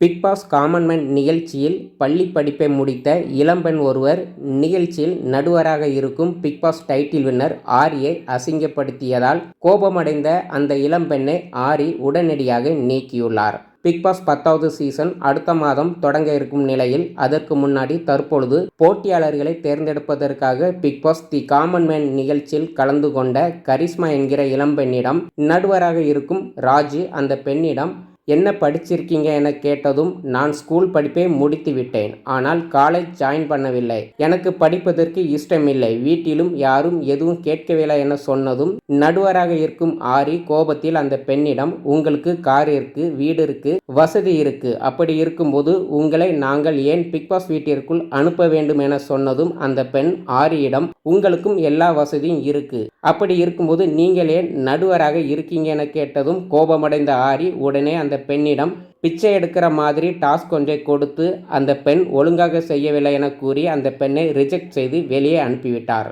Big pass common man நிகழ்ச்சியில் பள்ளி படிப்பை முடித்த இளம்பெண் ஒருவர் நிகழ்ச்சியில் நடுவராக இருக்கும் பிக் பாஸ் டைட்டில் வின்னர் ஆரியை அசிங்கப்படுத்தியதால் கோபமடைந்த அந்த இளம்பெண்ணை ஆரி உடனடியாக நீக்கியுள்ளார். பிக் பாஸ் 10வது சீசன் அடுத்த மாதம் தொடங்க இருக்கும் நிலையில் அதற்கு முன்னாடி தற்பொழுது போட்டியாளர்களை தேர்ந்தெடுப்பதற்காக big boss the common man நிகழ்ச்சியில் கலந்து கொண்ட கரிஷ்மா என்கிற இளம்பெண்ணிடம் நடுவராக இருக்கும் ராஜு அந்த பெண்ணிடம் என்ன படிச்சிருக்கீங்க என கேட்டதும், நான் ஸ்கூல் படிப்பை முடித்து விட்டேன். ஆனால் காலேஜ் ஜாயின் பண்ணவில்லை. எனக்கு படிப்பதற்கு இஷ்டமில்லை. வீட்டிலும் யாரும் எதுவும் கேட்கவில்லை என சொன்னதும் நடுவராக இருக்கும் ஆரி கோபத்தில் அந்த பெண்ணிடம், உங்களுக்கு கார் இருக்கு, வீடு இருக்கு, வசதி இருக்கு. அப்படி இருக்கும்போது உங்களை நாங்கள் ஏன் பிக் பாஸ் வீட்டிற்குள் அனுப்ப வேண்டும் என சொன்னதும் அந்த பெண் ஆரியிடம், உங்களுக்கும் எல்லா வசதியும் இருக்கு. அப்படி இருக்கும்போது நீங்கள் ஏன் நடுவராக இருக்கீங்க என கேட்டதும் கோபமடைந்த ஆரி உடனே அந்த பெண்ணிடம் பிச்சை எடுக்கிற மாதிரி டாஸ்க் ஒன்றை கொடுத்து அந்த பெண் ஒழுங்காக செய்யவில்லை என கூறி அந்த பெண்ணை ரிஜெக்ட் செய்து வெளியே அனுப்பிவிட்டார்.